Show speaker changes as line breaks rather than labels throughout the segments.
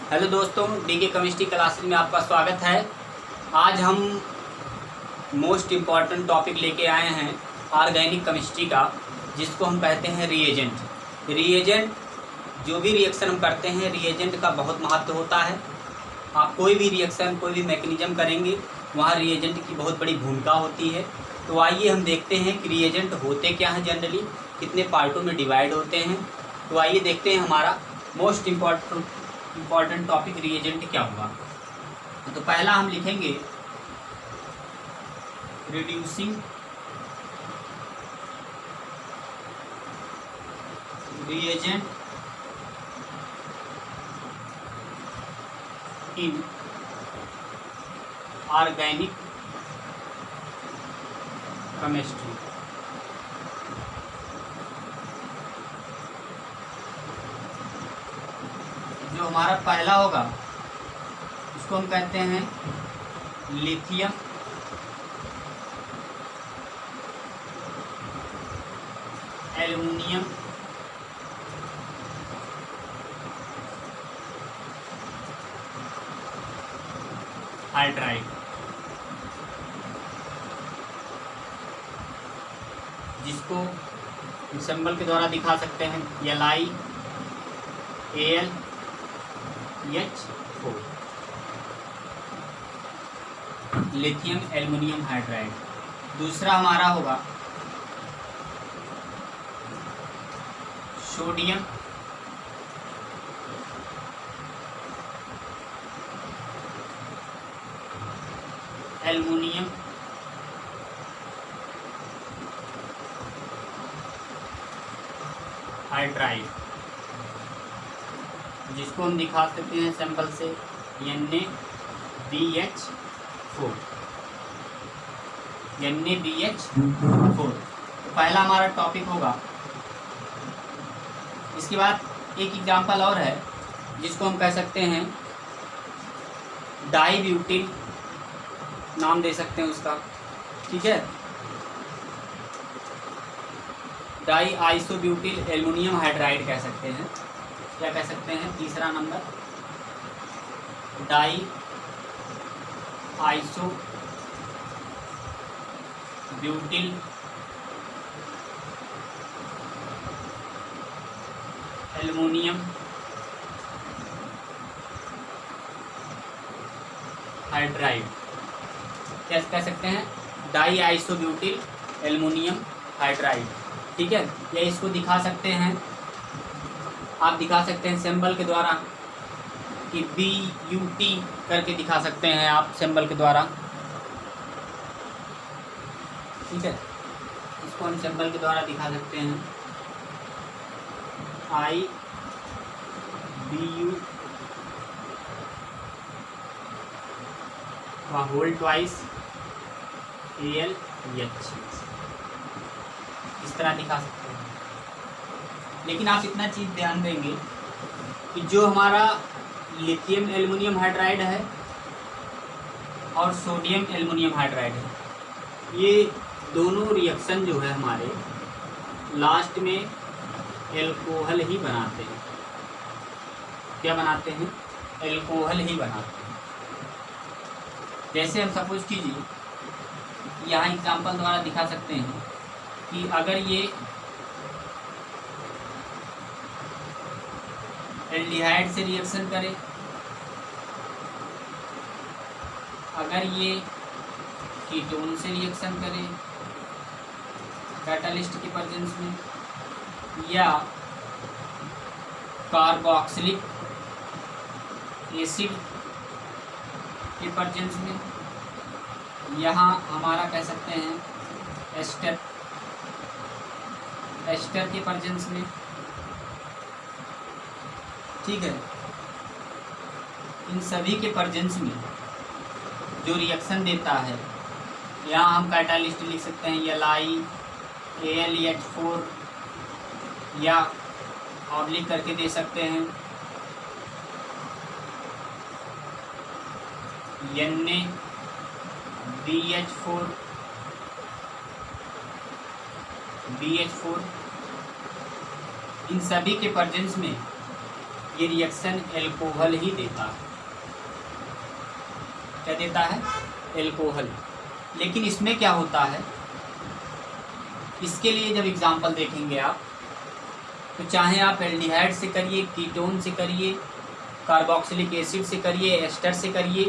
Hello दोस्तों, DK chemistry classes में आपका स्वागत है। आज हम मोस्ट इम्पॉर्टेंट टॉपिक लेके आए हैं ऑर्गेनिक केमिस्ट्री का, जिसको हम कहते हैं रिएजेंट। रिएजेंट जो भी रिएक्शन हम करते हैं, रिएजेंट का बहुत महत्व होता है। आप कोई भी रिएक्शन, कोई भी मैकेनिज्म करेंगे, वहाँ रिएजेंट की बहुत बड़ी भूमिका होती है। तो आइए हम देखते हैं कि रिएजेंट होते क्या हैं, जनरली कितने पार्टों में डिवाइड होते हैं। तो आइए देखते हैं हमारा मोस्ट इम्पॉर्टेंट टॉपिक रिएजेंट क्या होगा। तो पहला हम लिखेंगे reducing reagent in organic chemistry. जो हमारा पहला होगा उसको हम कहते हैं लिथियम एल्युमिनियम हाइड्राइड, जिसको सिंबल के द्वारा दिखा सकते हैं LiAlH4, लिथियम एल्युमिनियम हाइड्राइड। दूसरा हमारा होगा सोडियम एल्युमिनियम हाइड्राइड, जिसको हम दिखा सकते हैं सिंबल से NaBH4। NaBH4 तो पहला हमारा टॉपिक होगा। इसके बाद एक एग्जांपल और है, जिसको हम कह सकते हैं डाई ब्यूटिल, नाम दे सकते हैं उसका, ठीक है। डाई आइसोब्यूटिल एल्युमिनियम हाइड्राइड कह सकते हैं। क्या कह सकते हैं? तीसरा number die isobutyl aluminium hydride. क्या कह सकते हैं? डाई आइसोब्यूटिल एल्युमिनियम हाइड्राइड, ठीक है। या इसको दिखा सकते हैं, आप दिखा सकते हैं सिंबल के द्वारा कि BUT करके दिखा सकते हैं आप सिंबल के द्वारा, ठीक है। इसको हम सिंबल के द्वारा दिखा सकते हैं IBU होल ट्वाइस AlH, इस तरह दिखा सकते हैं। लेकिन आप इतना चीज़ ध्यान देंगे कि जो हमारा लिथियम एल्युमिनियम हाइड्राइड है और सोडियम एल्युमिनियम हाइड्राइड है, ये दोनों रिएक्शन जो है हमारे लास्ट में एल्कोहल ही बनाते हैं। क्या बनाते हैं? एल्कोहल ही बनाते हैं। जैसे हम सपोज कीजिए, यहाँ एग्जांपल द्वारा दिखा सकते हैं कि अगर ये एल्डिहाइड से रिएक्शन करे, अगर ये कीटोन से रिएक्शन करे कैटालिस्ट की प्रेजेंस में, या कार्बोक्सिलिक एसिड की प्रेजेंस में, यहाँ हमारा कह सकते हैं एस्टर की प्रेजेंस में, ठीक है। इन सभी के प्रेजेंस में जो रिएक्शन देता है, यहाँ हम कैटालिस्ट लिख सकते हैं LiAlH4, या ऑब्लिक करके दे सकते हैं NaBH4 BH4। इन सभी के प्रेजेंस में ये रिएक्शन एल्कोहल ही देता है। क्या देता है? एल्कोहल। लेकिन इसमें क्या होता है, इसके लिए जब एग्जाम्पल देखेंगे आप, तो चाहे आप एल्डिहाइड से करिए, कीटोन से करिए, कार्बोक्सिलिक एसिड से करिए, एस्टर से करिए,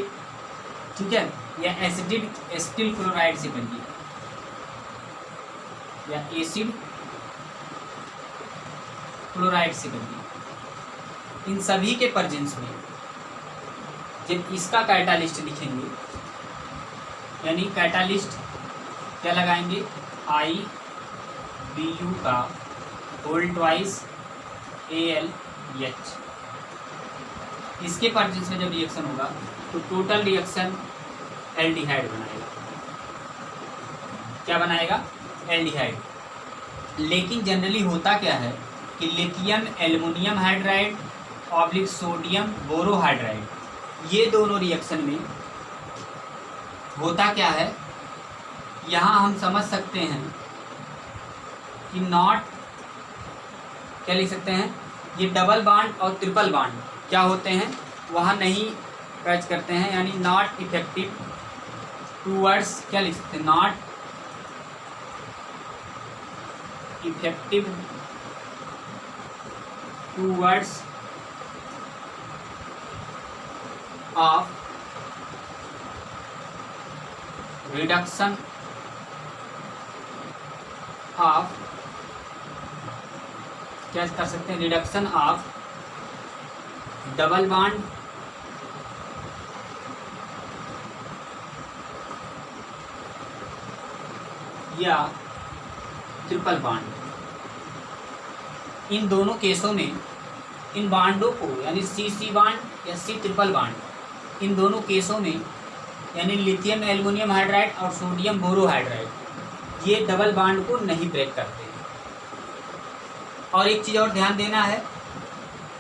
ठीक है, या एसिडिक एसिटिल क्लोराइड से करिए, या एसिड क्लोराइड से करिए, इन सभी के प्रेजेंस में जब इसका कैटालिस्ट लिखेंगे, यानी कैटालिस्ट क्या लगाएंगे, IBU का होल ट्वाइस AlH, इसके प्रेजेंस में जब रिएक्शन होगा तो टोटल रिएक्शन एल्डिहाइड बनाएगा। क्या बनाएगा? एल्डिहाइड। लेकिन जनरली होता क्या है कि lithium aluminium hydride oblique sodium borohydride, ये दोनों रिएक्शन में होता क्या है, यहाँ हम समझ सकते हैं कि नॉट, क्या लिख सकते हैं, ये डबल बॉन्ड और ट्रिपल बॉन्ड क्या होते हैं, वहाँ नहीं कैच करते हैं, यानी नॉट इफेक्टिव टूवर्ड्स, क्या लिख सकते हैं, not effective towards of reduction of, क्या कर सकते हैं, रिडक्शन ऑफ डबल बॉन्ड या ट्रिपल बॉन्ड। इन दोनों केसों में इन बांडों को, यानी C बॉन्ड या C ट्रिपल बॉन्ड, इन दोनों केसों में यानी लिथियम एल्युमिनियम हाइड्राइड और सोडियम बोरोहाइड्राइड, ये डबल बॉन्ड को नहीं ब्रेक करते। और एक चीज़ और ध्यान देना है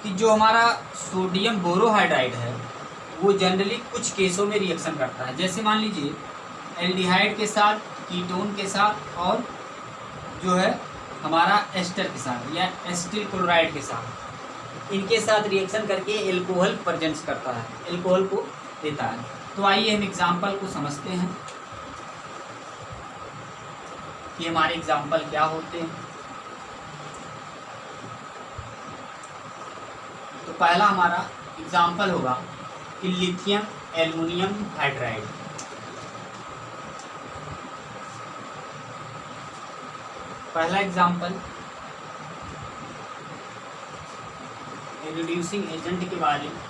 कि जो हमारा सोडियम बोरोहाइड्राइड है वो जनरली कुछ केसों में रिएक्शन करता है, जैसे मान लीजिए एल्डिहाइड के साथ, कीटोन के साथ, और जो है हमारा एस्टर के साथ या एसिटिल क्लोराइड के साथ, इनके साथ रिएक्शन करके एल्कोहल प्रेजेंट करता है, एल्कोहल को देता है। तो आइए हम एग्जाम्पल को समझते हैं कि हमारे एग्जाम्पल क्या होते हैं। तो पहला हमारा एग्जाम्पल होगा कि लिथियम एल्युमिनियम हाइड्राइड। पहला एग्जाम्पल रिड्यूसिंग एजेंट के बारे में,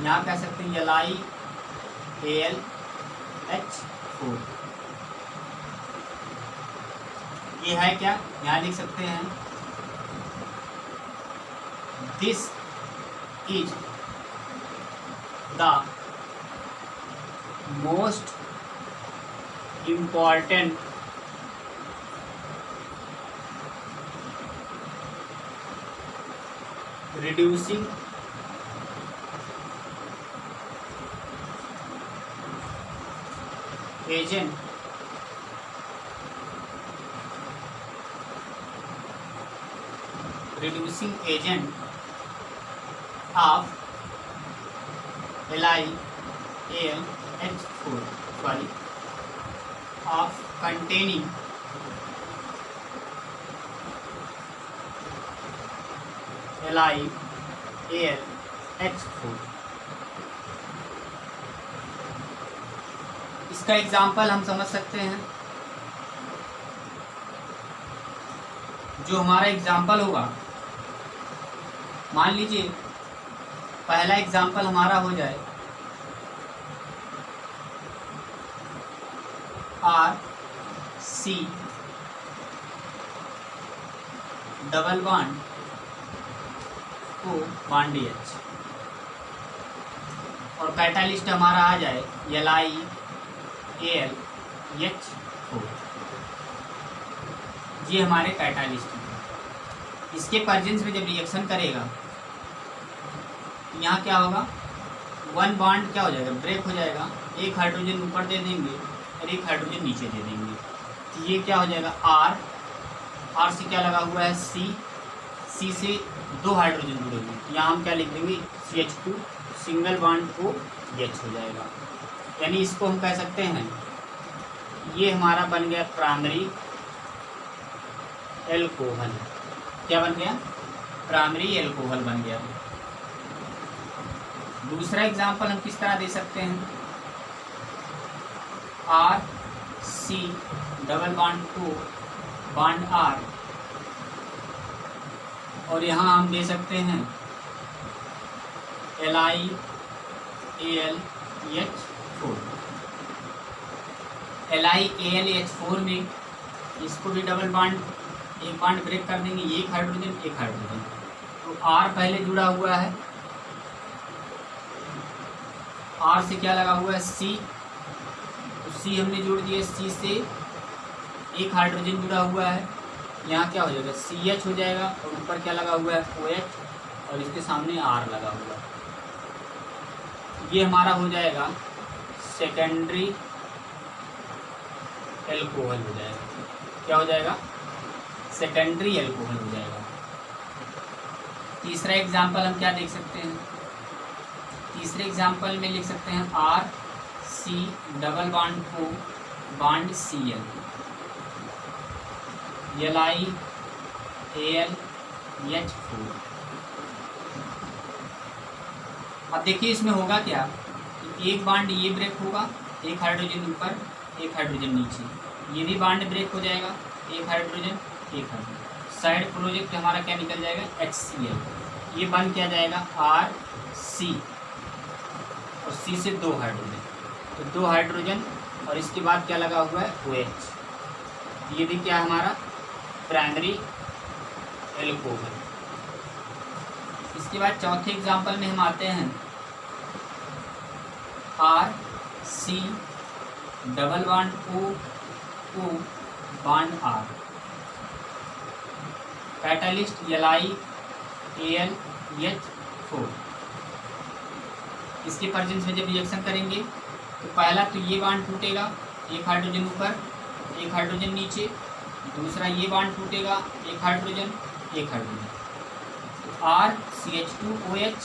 यहाँ कह सकते हैं LiAlH4। ये है क्या, यहाँ लिख सकते हैं this is the most important reducing agent of LiAlH4, of containing LiAlH4। इसका एग्जाम्पल हम समझ सकते हैं, जो हमारा एग्जाम्पल होगा, मान लीजिए पहला एग्जाम्पल हमारा हो जाए RC double bond O bond H, और कैटालिस्ट हमारा आ जाए LiAlH4। ये हमारे कैटालिस्ट हैं। इसके प्रेजेंस में जब रिएक्शन करेगा यहाँ क्या होगा, वन बॉन्ड क्या हो जाएगा, ब्रेक हो जाएगा, एक हाइड्रोजन ऊपर दे देंगे और एक हाइड्रोजन नीचे दे देंगे, तो ये क्या हो जाएगा आर से क्या लगा हुआ है सी, सी से 2 हाइड्रोजन जुड़े हुए हैं, यहाँ हम क्या लिख देंगे CH2 सिंगल बॉन्ड को H हो जाएगा। यानी इसको हम कह सकते हैं ये हमारा बन गया प्राइमरी एल्कोहल। क्या बन गया? प्राइमरी एल्कोहल बन गया। दूसरा एग्जांपल हम किस तरह दे सकते हैं, RC double bond O bond R, और यहाँ हम दे सकते हैं LiAlH4। LiAlH4 में इसको भी डबल बॉन्ड, एक बॉन्ड ब्रेक कर देंगे, एक हाइड्रोजन। तो R पहले जुड़ा हुआ है, R से क्या लगा हुआ है C, तो C हमने जोड़ दिया, C से एक हाइड्रोजन जुड़ा हुआ है, यहाँ क्या हो जाएगा CH हो जाएगा, और ऊपर क्या लगा हुआ है OH, और इसके सामने R लगा हुआ है। ये हमारा हो जाएगा सेकेंडरी एल्कोहल हो जाएगा। क्या हो जाएगा? सेकेंडरी एल्कोहल हो जाएगा। तीसरा एग्जाम्पल हम क्या देख सकते हैं, तीसरे एग्जाम्पल में लिख सकते हैं RC double bond O bond Cl, LiAlH4। अब देखिए इसमें होगा क्या, एक बॉन्ड ये ब्रेक होगा, एक हाइड्रोजन ऊपर एक हाइड्रोजन नीचे, ये भी बॉन्ड ब्रेक हो जाएगा, एक हाइड्रोजन एक हाइड्रोजन, साइड प्रोजेक्ट हमारा क्या निकल जाएगा HCl। ये बन क्या जाएगा RC, और C से 2 हाइड्रोजन, तो 2 हाइड्रोजन, और इसके बाद क्या लगा हुआ है OH। ये भी क्या हमारा प्राइमरी एल्कोहल। इसके बाद चौथे एग्जाम्पल में हम आते हैं RC double bond O bond R, catalyst LiAlH4। इसके प्रेजेंस में जब रिएक्शन करेंगे तो पहला तो ये बॉन्ड टूटेगा, एक हाइड्रोजन ऊपर एक हाइड्रोजन नीचे, दूसरा ये बॉन्ड टूटेगा, एक हाइड्रोजन एक हाइड्रोजन, तो RCH2OH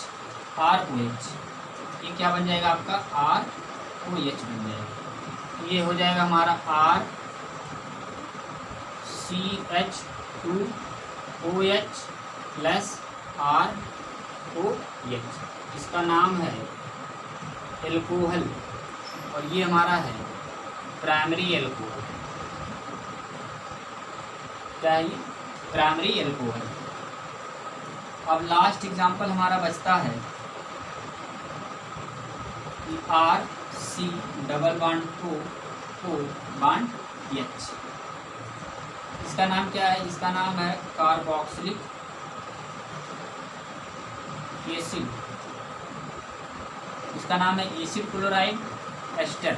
ROH, ये क्या बन जाएगा आपका ROH बन जाएगा। ये हो जाएगा हमारा RCH2OH प्लस ROH, इसका नाम है एल्कोहल, और ये हमारा है प्राइमरी एल्कोहल। क्या है ये? Primary alcohol. अब लास्ट एग्जांपल हमारा बचता है कि RC double bond O bond H। इसका नाम क्या है? इसका नाम है कार्बोक्सिलिक एसिड। इसका नाम है एसिड क्लोराइड एस्टर,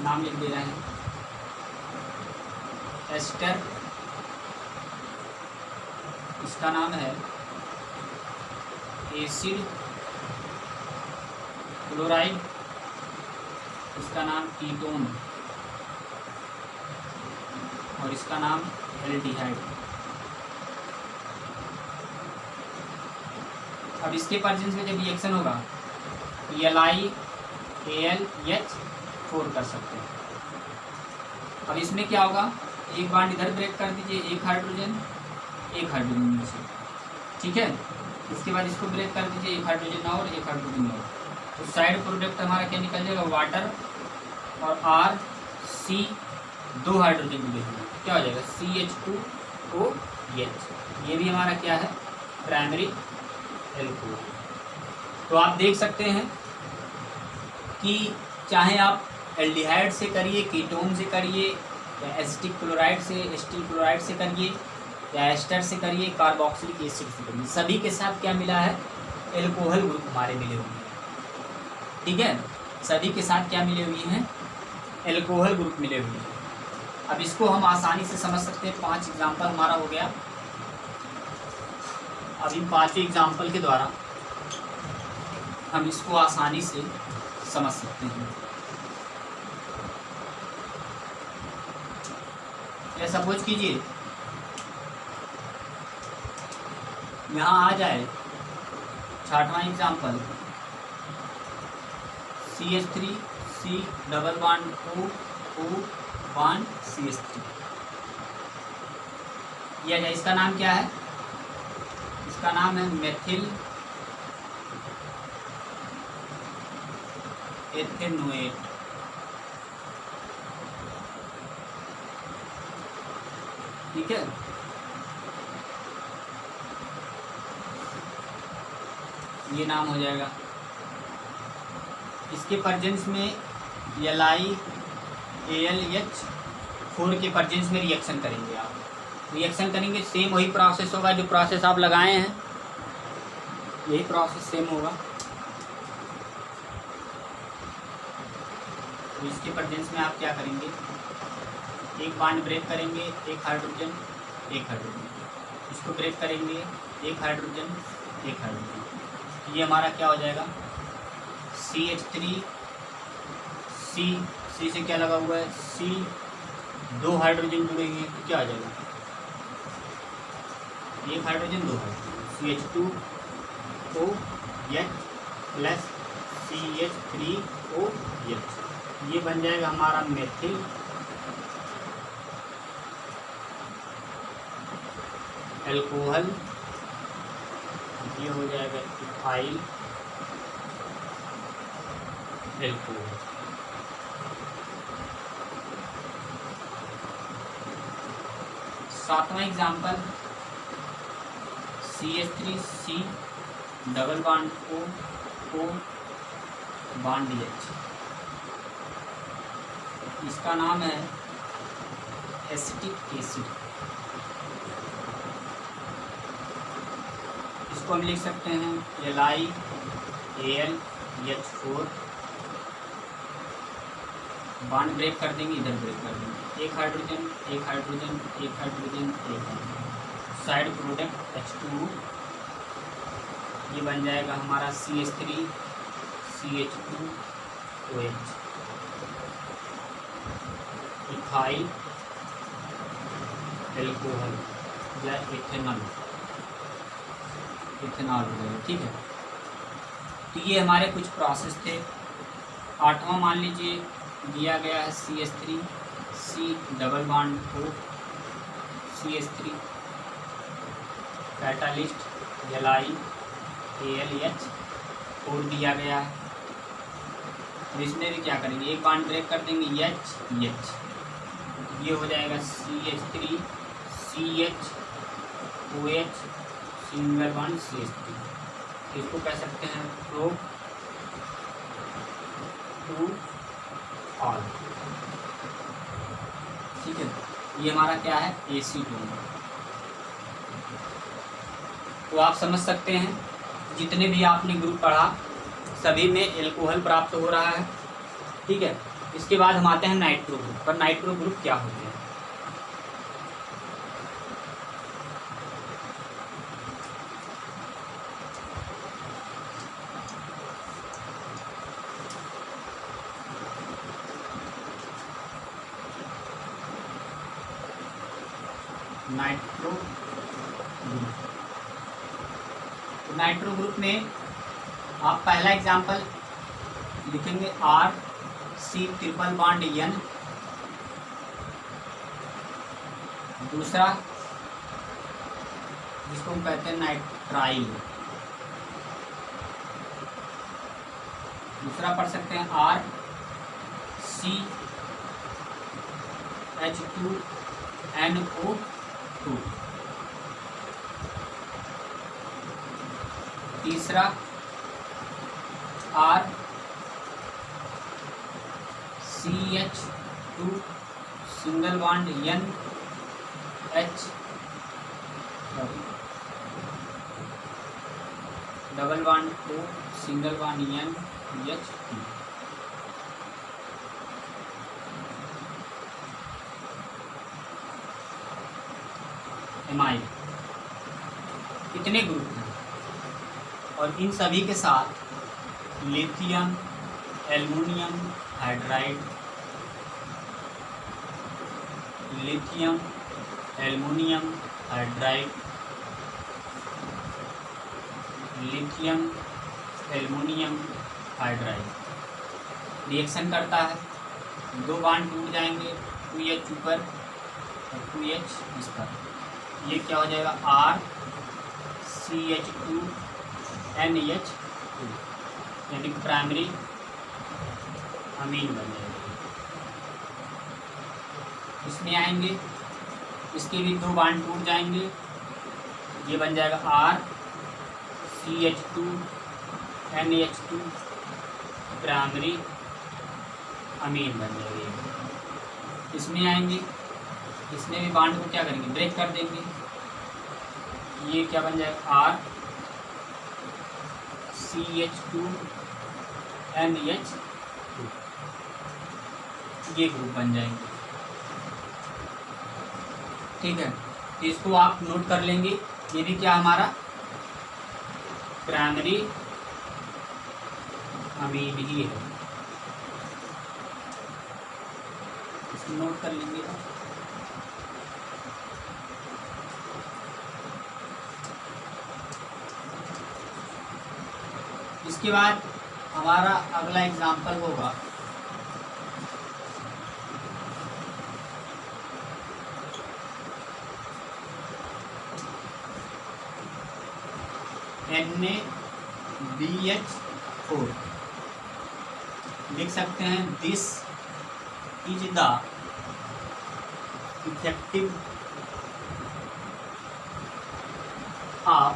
नाम लिख दे रहे हैं एस्टर। इसका नाम है एसिड क्लोराइड, इसका नाम कीटोन, और इसका नाम एल्डिहाइड। अब इसके प्रेजेंस में जब रिएक्शन होगा तो LiAlH4 कर सकते हैं। अब इसमें क्या होगा, एक बॉन्ड इधर ब्रेक कर दीजिए, एक हाइड्रोजन नीचे, ठीक है। इसके बाद इसको ब्रेक कर दीजिए, एक हाइड्रोजन और एक हाइड्रोजन और, तो साइड प्रोडक्ट हमारा क्या निकल जाएगा वाटर, और RC 2 हाइड्रोजन जुड़े हुए, क्या हो जाएगा CH2OH। ये भी हमारा क्या है प्राइमरी एल्कोहल। तो आप देख सकते हैं कि चाहे आप एल्डिहाइड से करिए, कीटोन से करिए, या एसिटिक क्लोराइड से, एसिटिल क्लोराइड से करिए, या एस्टर से करिए, कार्बोक्सिलिक एसिड से करिए, सभी के साथ क्या मिला है एल्कोहल ग्रुप हमारे मिले हुए हैं, ठीक है। सभी के साथ क्या मिले हुए हैं एल्कोहल ग्रुप मिले हुए हैं। अब इसको हम आसानी से समझ सकते हैं, 5 एग्जाम्पल हमारा हो गया। अब इन 5 एग्जाम्पल के द्वारा हम इसको आसानी से समझ सकते हैं। या सपोज कीजिए यहाँ आ जाए 6वां example CH3 C double bond O bond CH3 यह है। इसका नाम क्या है? इसका नाम है मेथिल एथेनोएट। ठीक है, ये नाम हो जाएगा। इसके प्रेजेंस में LiAlH4 के प्रेजेंस में रिएक्शन करेंगे। आप रिएक्शन करेंगे, सेम वही प्रोसेस होगा जो प्रोसेस आप लगाए हैं, यही प्रोसेस सेम होगा। तो इसके प्रेजेंस में आप क्या करेंगे, एक बॉन्ड ब्रेक करेंगे, एक हाइड्रोजन, इसको ब्रेक करेंगे, एक हाइड्रोजन, ये हमारा क्या हो जाएगा CH3 C से क्या लगा हुआ है C, 2 हाइड्रोजन जुड़ेंगे तो क्या आ जाएगा, एक hydrogen, 2 hydrogen, CH2OH plus CH3OH, ये बन जाएगा हमारा मेथिल एल्कोहल, ये हो जाएगा इथाइल एल्कोहल। सातवां example CH3C double bond O bond H, इसका नाम है एसिटिक एसिड। इसको हम लिख सकते हैं LiAlH4, बॉन्ड ब्रेक कर देंगे, इधर ब्रेक कर देंगे, एक हाइड्रोजन, साइड प्रोडक्ट H2, ये बन जाएगा हमारा CH3 CH2OH, इथाइल एल्कोहल या इथेनॉल वगैरह। ठीक है, तो ये हमारे कुछ प्रोसेस थे। 8वां मान लीजिए दिया गया है CH3 C double bond O CH3, catalyst LiAlH और दिया गया है। तो इसमें भी क्या करेंगे, एक बॉन्ड ब्रेक कर देंगे H, ये हो जाएगा CH3 CHOH single bond CH3, इसको कह सकते हैं प्रो टू ऑल। ठीक है, ये हमारा क्या है AC2। तो आप समझ सकते हैं जितने भी आपने ग्रुप पढ़ा सभी में एल्कोहल प्राप्त हो रहा है। ठीक है, इसके बाद हम आते हैं नाइट्रो ग्रुप पर। नाइट्रो ग्रुप क्या होते हैं? नाइट्रो ग्रुप, नाइट्रो ग्रुप में आप पहला एग्जांपल लिखेंगे RC ट्रिपल बॉन्ड N, दूसरा जिसको हम कहते हैं नाइट्राइल, दूसरा पढ़ सकते हैं RCH2NO2, तीसरा RCH2 single bond NH double bond O single bond NH2। Amide, कितने ग्रुप हैं और इन सभी के साथ lithium aluminium hydride, lithium aluminium hydride, lithium aluminium hydride reaction करता है, दो बॉन्ड टूट जाएंगे, 2H ऊपर और 2H इस पर, ये क्या हो जाएगा RCH2NH2 यानी प्राइमरी अमीन बन जाएगा। इसमें आएंगे, इसके भी दो बॉन्ड टूट जाएंगे, ये बन जाएगा RCH2NH2 प्राइमरी अमीन बन जाएगी। इसमें आएंगे, इसमें भी बॉन्ड को क्या करेंगे, ब्रेक कर देंगे, ये क्या बन जाएगा RCH2NH2 ये ग्रुप बन जाएंगे। ठीक है, तो इसको आप नोट कर लेंगे, ये भी क्या हमारा प्राइमरी अमीन ही है, इसको नोट कर लेंगे। इसके बाद हमारा अगला एग्जाम्पल होगा NaBH4, लिख सकते हैं this is the effective of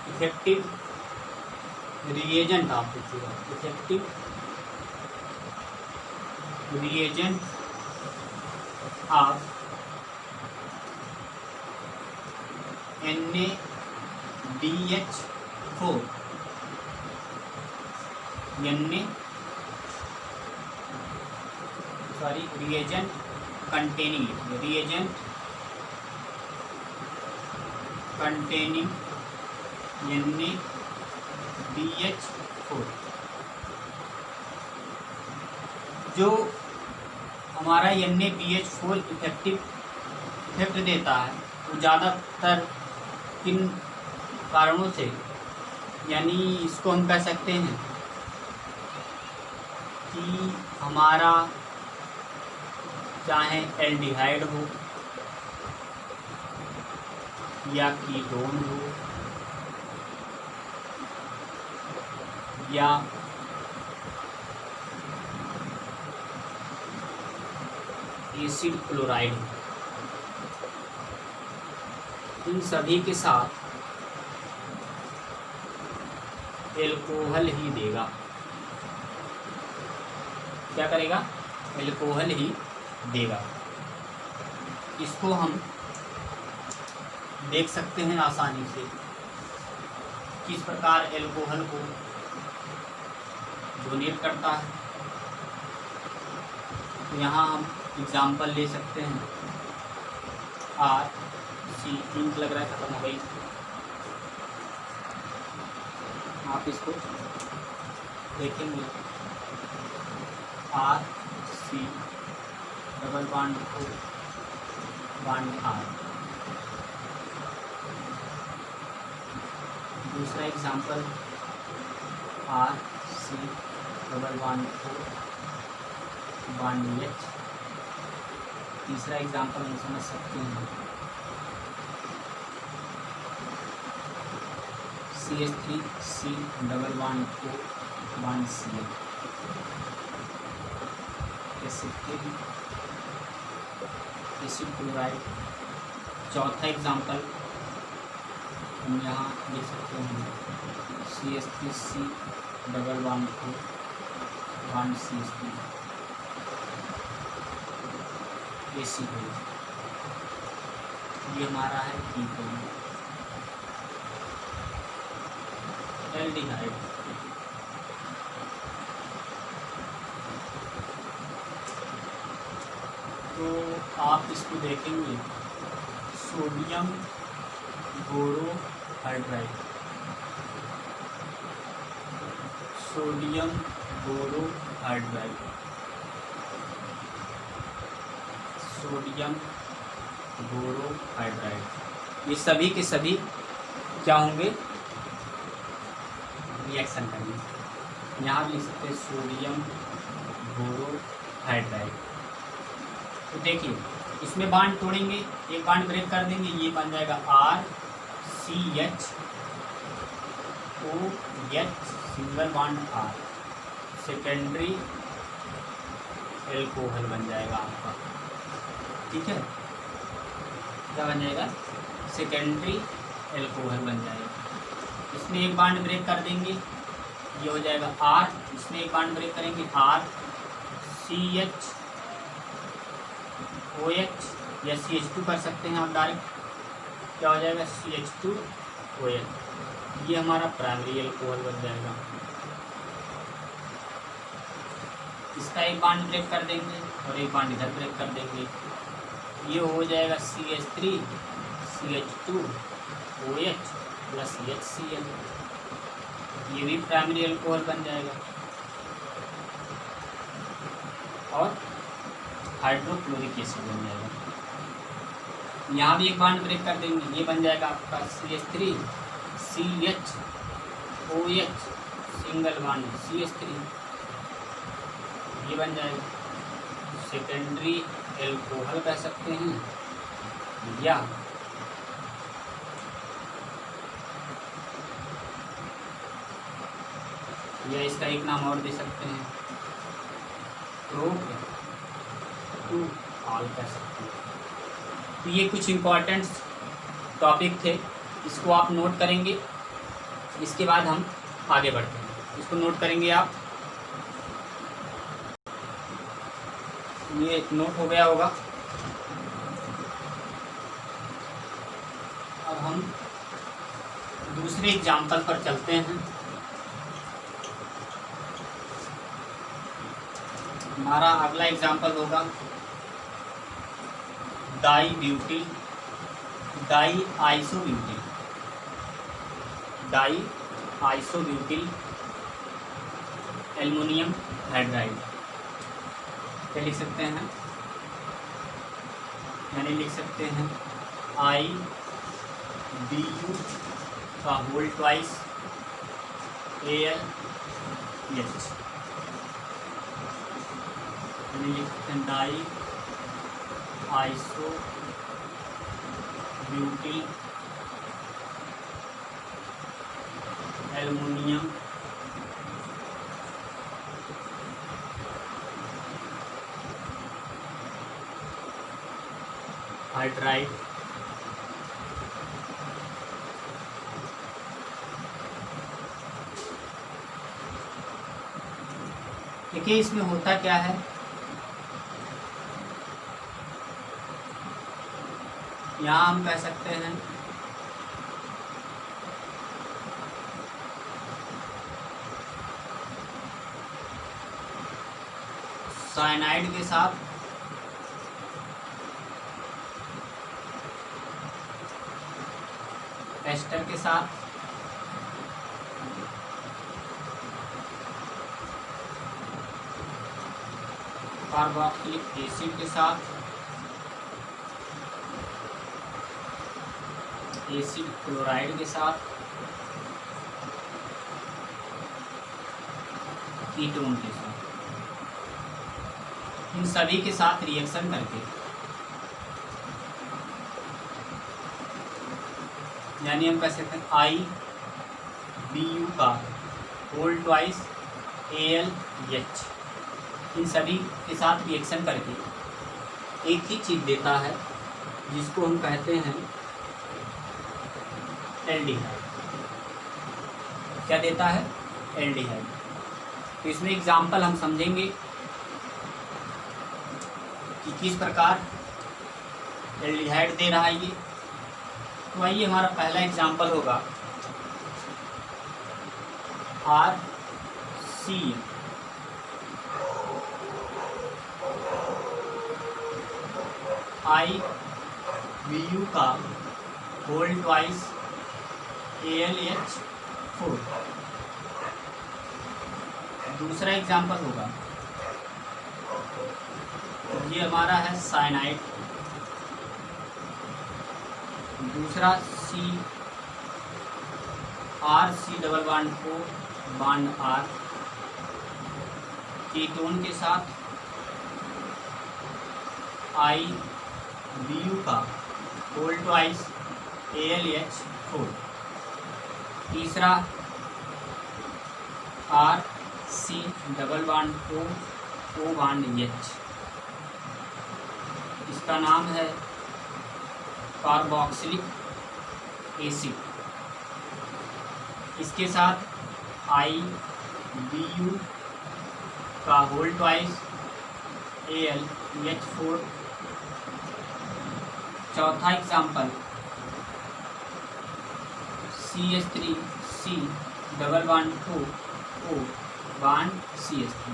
effective reagent of effective reagent of NaBH4 reagent containing NaBH4 जो हमारा NaBH4 इफेक्ट देता है, वो ज़्यादातर किन कारणों से, यानी इसको हम कह सकते हैं कि हमारा चाहे एल्डिहाइड हो या कीटोन हो या एसिड क्लोराइड, इन सभी के साथ एल्कोहल ही देगा। क्या करेगा, एल्कोहल ही देगा। इसको हम देख सकते हैं आसानी से किस प्रकार एल्कोहल को डोनेट करता है। तो यहाँ हम एग्जाम्पल ले सकते हैं, इंक लग रहा है, खत्म हो गई, आप इसको देखेंगे RC double bond O bond R। दूसरा example RC double bond O bond H। तीसरा एग्जाम्पल हम समझ सकते हैं CH3C double bond O bond Cl, acid chloride. चौथा एग्जाम्पल हम यहाँ लिख सकते हैं CH3C double bond O bond CH3 acid, ये हमारा है कीटोन। एल्डिहाइड, तो आप इसको देखेंगे sodium borohydride, sodium borohydride, sodium borohydride, ये सभी के सभी क्या होंगे, रिएक्शन करेंगे। यहाँ लिख सकते हैं सोडियम बोरोहाइड्राइड। तो देखिए इसमें बांड तोड़ेंगे, एक बांड ब्रेक कर देंगे, ये बन जाएगा RCH OH single bond R, secondary alcohol बन जाएगा आपका। ठीक है, क्या बन जाएगा, सेकेंडरी एल्कोहल बन जाएगा। इसमें एक बांड ब्रेक कर देंगे, ये हो जाएगा R, इसमें एक बांड ब्रेक करेंगे RCH OH या CH2 कर सकते हैं आप डायरेक्ट, क्या हो जाएगा CH2OH, ये हमारा प्राइमरी एल्कोहल बन जाएगा। इसका एक बांड ब्रेक कर देंगे और एक बांड इधर ब्रेक कर देंगे, ये हो जाएगा CH3 CH2OH प्लस HCl, ये भी प्राइमरी एल्कोहल बन जाएगा। और हाइड्रोक्लोरिक एसिड बन जाएगा। यहाँ भी एक बांड ब्रेक कर देंगे, ये बन जाएगा आपका CH3 CHOH single bond CH3, ये बन जाएगा सेकेंडरी एल्कोहल कह सकते हैं, या इसका एक नाम और दे सकते हैं प्रोप-2-ऑल कह सकते हैं। तो ये कुछ इम्पॉर्टेंट टॉपिक थे, इसको आप नोट करेंगे, इसके बाद हम आगे बढ़ते हैं। इसको नोट करेंगे आप, ये नोट हो गया होगा। अब हम दूसरे एग्जाम्पल पर चलते हैं। हमारा अगला एग्जाम्पल होगा डाईब्यूटिल डाईआइसोब्यूटिल एल्युमिनियम हाइड्राइड। क्या लिख सकते हैं, यानी लिख सकते हैं IBU का होल ट्वाइस AlH, यानी लिख सकते हैं डाईआइसोब्यूटिल एल्युमिनियम हाइड्राइड। देखिए इसमें होता क्या है, यहाँ हम कह सकते हैं साइनाइड के साथ एस्टर के साथ कार्बोक्सिलिक एसिड के साथ एसिड क्लोराइड के साथ कीटोन के साथ, इन सभी के साथ रिएक्शन करके, यानी हम कह सकते हैं IBU का होल ट्वाइस AlH, इन सभी के साथ रिएक्शन करके एक ही चीज़ देता है जिसको हम कहते हैं एल्डिहाइड। क्या देता है, एल्डिहाइड। तो इसमें एग्जाम्पल हम समझेंगे कि किस प्रकार एल्डिहाइड दे रहा है ये। तो आइए हमारा पहला एग्जाम्पल होगा RCl, IBU का होल ट्वाइस AlH4, दूसरा एग्जाम्पल होगा, ये हमारा है साइनाइड। दूसरा C double bond O bond R, ketone के साथ IBU का होल ट्वाइस AlH4। तीसरा RC double bond O bond H, इसका नाम है कार्बोक्सिलिक एसिड। इसके साथ IBU का होल ट्वाइस AlH4। चौथा example CH3C double bond O bond CH3,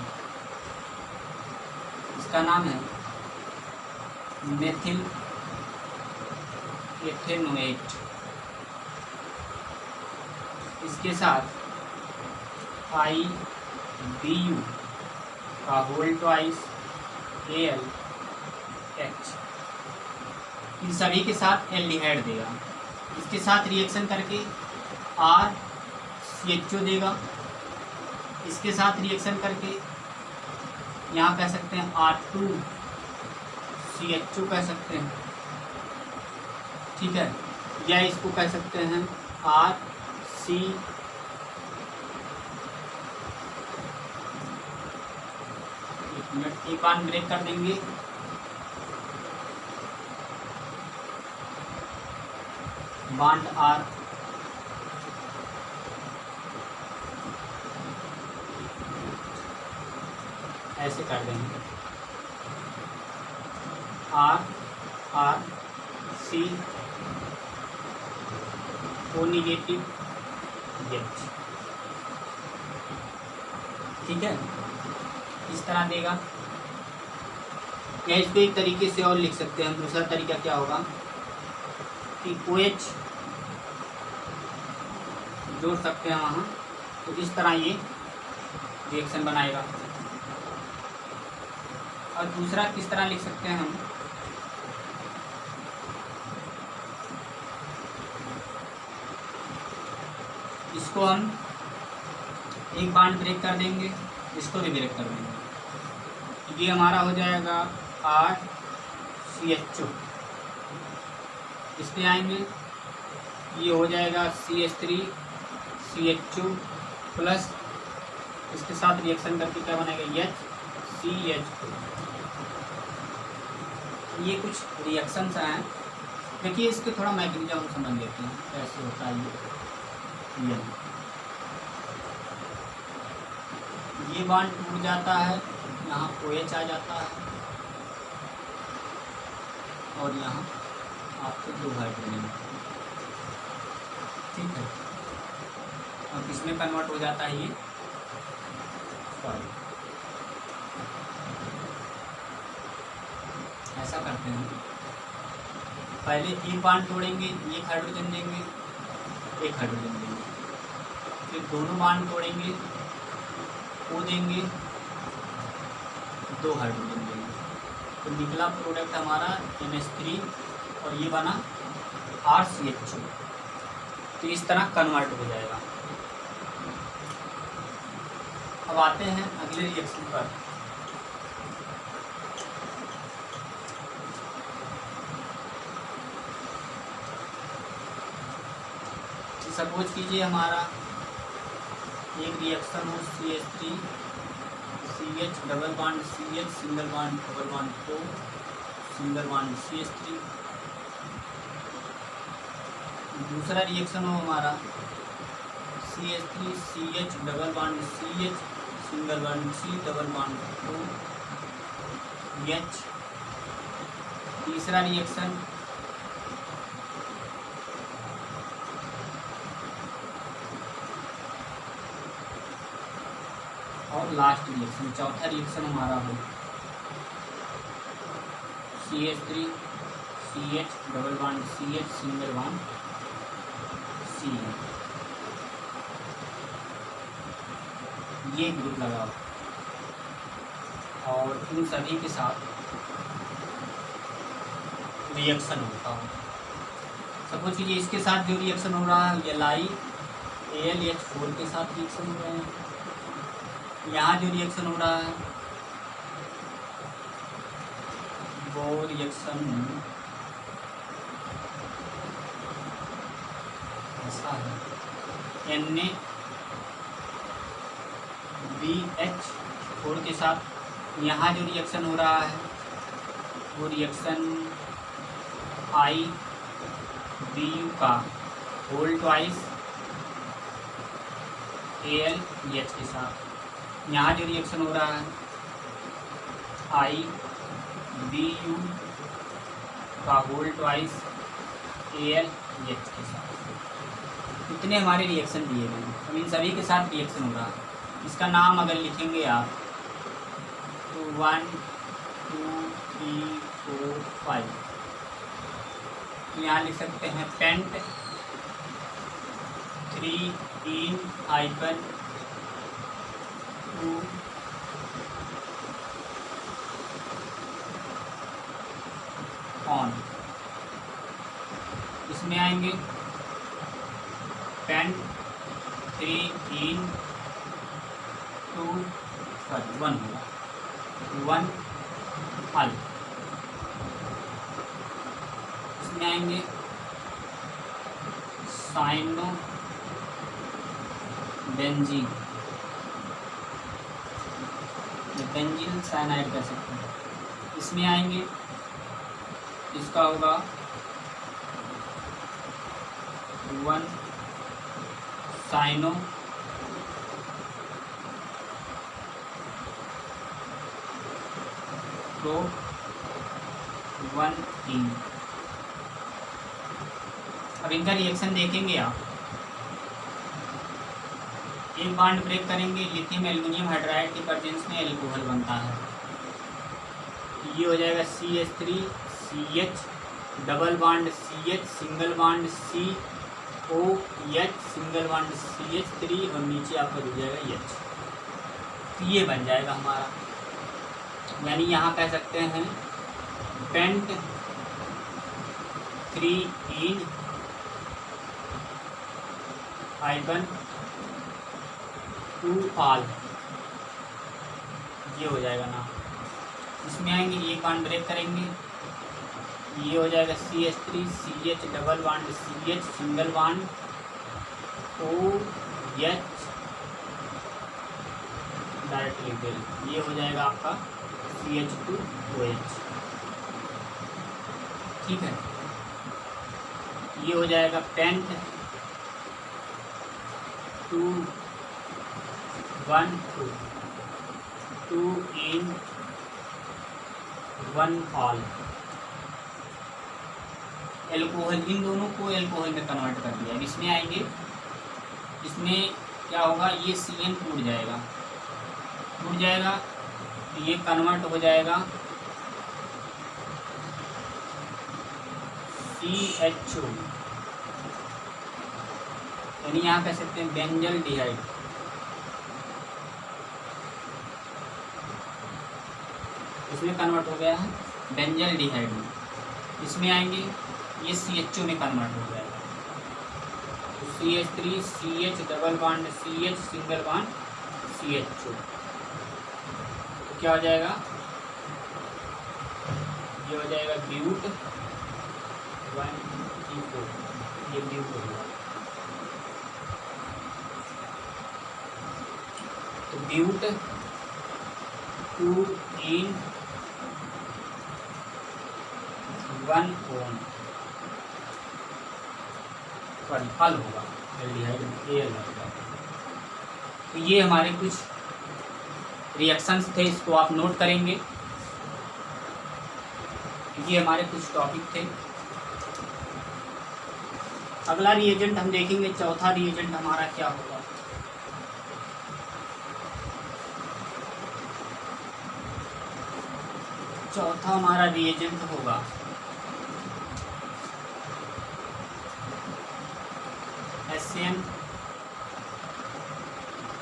इसका नाम है मेथिल एथेनोएट। इसके साथ IBU का होल ट्वाइस AlH, इन सभी के साथ एल्डिहाइड देगा। इसके साथ रिएक्शन करके RCHO देगा। इसके साथ रिएक्शन करके यहाँ कह सकते हैं R2CHO कह सकते हैं, ठीक है, या इसको कह सकते हैं RC एक बार ब्रेक कर देंगे। बॉन्ड R, ऐसे कर देंगे RC O नेगेटिव H, ठीक है, इस तरह देगा। या इसको एक तरीके से और लिख सकते हैं हम। दूसरा तरीका क्या होगा कि OH जोड़ सकते हैं वहाँ, तो इस तरह ये रिएक्शन बनाएगा। और दूसरा किस तरह लिख सकते हैं हम, इसको हम एक बांड ब्रेक कर देंगे, इसको भी ब्रेक कर देंगे। ये हमारा हो जाएगा RCHO। इस पे आएंगे, ये हो जाएगा CH3CHO प्लस इसके साथ रिएक्शन करके क्या बनेगा HCH2। ये कुछ रिएक्शंस हैं। देखिए इसके थोड़ा मैकेनिज्म हम समझ लेते हैं कैसे होता है ये बॉन्ड टूट जाता है, यहाँ OH आ जाता है और यहाँ आपको 2 हाइड्रोजन, ठीक है, और किसमें कन्वर्ट हो जाता है ये सॉरी। ऐसा करते हैं, पहले एक बॉन्ड तोड़ेंगे, एक हाइड्रोजन देंगे, एक हाइड्रोजन देंगे, फिर दोनों बॉन्ड तोड़ेंगे, वो देंगे, 2 हाइड्रोजन देंगे, तो निकला प्रोडक्ट हमारा NH3 और ये बना RCHO। तो इस तरह कन्वर्ट हो जाएगा। अब आते हैं अगले रिएक्शन पर। सपोज कीजिए हमारा एक रिएक्शन हो CH3CH double bond CH single bond double bond O single bond CH3। दूसरा रिएक्शन हो हमारा CH3CH double bond CH single bond C double bond O H। तीसरा रिएक्शन और लास्ट रिएक्शन, चौथा रिएक्शन हमारा हो CH3CH double bond CH single bond C। ये group लगाओ और इन सभी के साथ रिएक्शन होता हो। सपोज कीजिए इसके साथ जो रिएक्शन हो रहा है Li AlH4 के साथ रिएक्शन हो रहे हैं। यहाँ जो रिएक्शन हो रहा है वो रिएक्शन ऐसा है NaBH4 के साथ। यहाँ जो रिएक्शन हो रहा है वो रिएक्शन IBU का होल ट्वाइस AlH के साथ। यहाँ जो रिएक्शन हो रहा है IBU का होल ट्वाइस AlH के साथ। इतने हमारे रिएक्शन दिए गए हैं। अब इन सभी के साथ रिएक्शन हो रहा है। इसका नाम अगर लिखेंगे आप तो 1 2 3 4 5 तो यहाँ लिख सकते हैं पेंट 3 हाइफन 2 ऑन। इसमें आएंगे पेंट 3 2 1 होगा 1 अल। इसमें आएंगे साइनो बेंजीन, बेंजीन साइनाइड कर सकते हैं। इसमें आएंगे इसका होगा 1 साइनो प्रो 1 इन। अब इनका रिएक्शन देखेंगे आप। एक बॉन्ड ब्रेक करेंगे, लिथियम एल्युमिनियम हाइड्राइड के प्रेजेंस में एल्कोहल बनता है। ये हो जाएगा CH3 CH double bond CH single bond COH single bond CH3 और नीचे आपका जुड़ जाएगा H। तो ये बन जाएगा हमारा, यानी यहाँ कह सकते हैं पेंट 3 इन हाइफन 2 आल। ये हो जाएगा ना। इसमें आएंगे एक बॉन्ड ब्रेक करेंगे, ये हो जाएगा CH3 CH double bond CH single bond OH direct लिख दें। ये हो जाएगा आपका CH2OH। ठीक है, ये हो जाएगा पेंट 2 1 2 इन 1 ऑल। एल्कोहल, इन दोनों को एल्कोहल में कन्वर्ट कर दिया। अब इसमें आएंगे, इसमें क्या होगा, ये CN टूट जाएगा, ये कन्वर्ट हो जाएगा CHO, यानी यहाँ कह सकते हैं बेंजल डिहाइड। इसमें कन्वर्ट हो गया है बेंजल डिहाइड में। इसमें आएंगे ये CHO में कन्वर्ट हो जाएगा, तो CH3 CH double bond CH single bond CHO। तो क्या हो जाएगा, ये हो जाएगा ब्यूट 1 ये ब्यूट होगा। तो ब्यूट 2 इन 1 ओन अल होगा, एल्डिहाइड में AL होगा। तो ये हमारे कुछ रिएक्शंस थे, इसको आप नोट करेंगे। ये हमारे कुछ टॉपिक थे। अगला रिएजेंट हम देखेंगे, चौथा रिएजेंट हमारा क्या होगा। चौथा हमारा रिएजेंट होगा HCN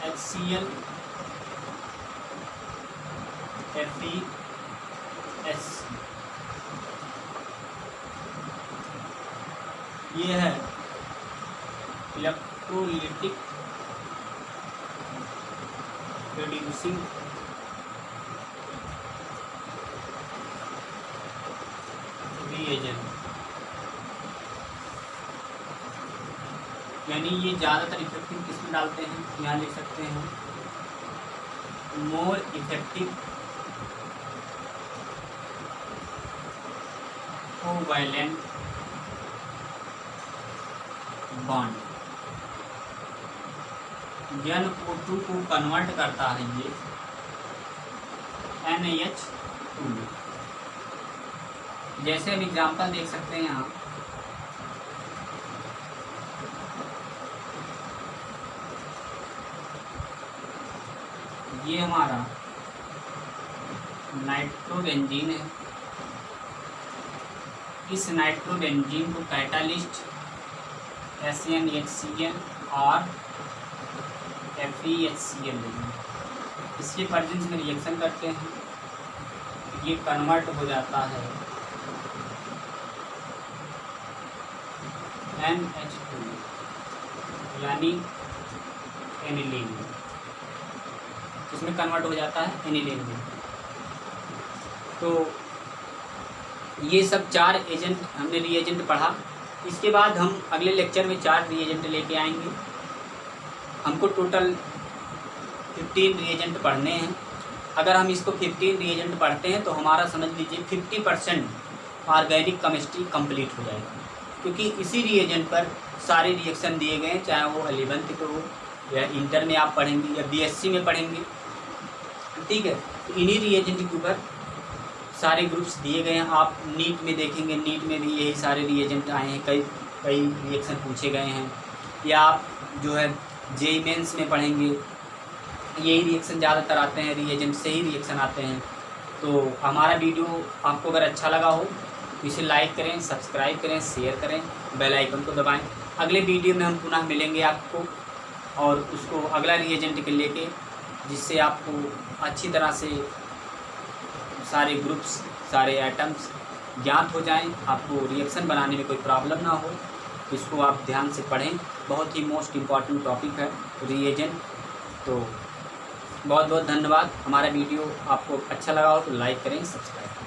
HCl FeS, ये है इलेक्ट्रोलिटिक रिड्यूसिंग रिएजेंट, यानी ये ज़्यादातर इफेक्टिव किसमें डालते हैं, यहाँ लिख सकते हैं more effective covalent bond, NO2 को कन्वर्ट करता है ये NH2 में। जैसे हम एग्जाम्पल देख सकते हैं यहाँ, ये हमारा नाइट्रोबेंजीन है। इस नाइट्रोबेंजीन को कैटालिस्ट SNHCl और FeHCl लेंगे, इसके प्रेजेंस में रिएक्शन करते हैं, ये कन्वर्ट हो जाता है NH2 यानी एनिलीन, इसमें कन्वर्ट हो जाता है एनिलीन में। तो ये सब 4 एजेंट हमने रिएजेंट पढ़ा। इसके बाद हम अगले लेक्चर में 4 रिएजेंट लेके आएंगे। हमको टोटल 15 रिएजेंट पढ़ने हैं। अगर हम इसको 15 रिएजेंट पढ़ते हैं तो हमारा समझ लीजिए 50% ऑर्गेनिक केमिस्ट्री कंप्लीट हो जाएगा, क्योंकि इसी रिएजेंट पर सारे रिएक्शन दिए गए हैं, चाहे वो 11th के हो या इंटर में आप पढ़ेंगे या BSc में पढ़ेंगे, ठीक है। तो इन्हीं रिएजेंट के ऊपर सारे ग्रुप्स दिए गए हैं। आप नीट में देखेंगे, नीट में भी यही सारे रिएजेंट आए हैं, कई रिएक्शन पूछे गए हैं, या आप जो है JEE मेंस में पढ़ेंगे, यही रिएक्शन ज़्यादातर आते हैं, रिएजेंट से ही रिएक्शन आते हैं। तो हमारा वीडियो आपको अगर अच्छा लगा हो तो इसे लाइक करें, सब्सक्राइब करें, शेयर करें, बेल आइकन को दबाएं। अगले वीडियो में हम पुनः मिलेंगे आपको और उसको अगला रिएजेंट के लेके, जिससे आपको अच्छी तरह से सारे ग्रुप्स, सारे एटम्स ज्ञात हो जाएं, आपको रिएक्शन बनाने में कोई प्रॉब्लम ना हो। इसको आप ध्यान से पढ़ें, बहुत ही मोस्ट इम्पॉर्टेंट टॉपिक है रिएजेंट। तो बहुत बहुत धन्यवाद। हमारा वीडियो आपको अच्छा लगा हो तो लाइक करें, सब्सक्राइब करें।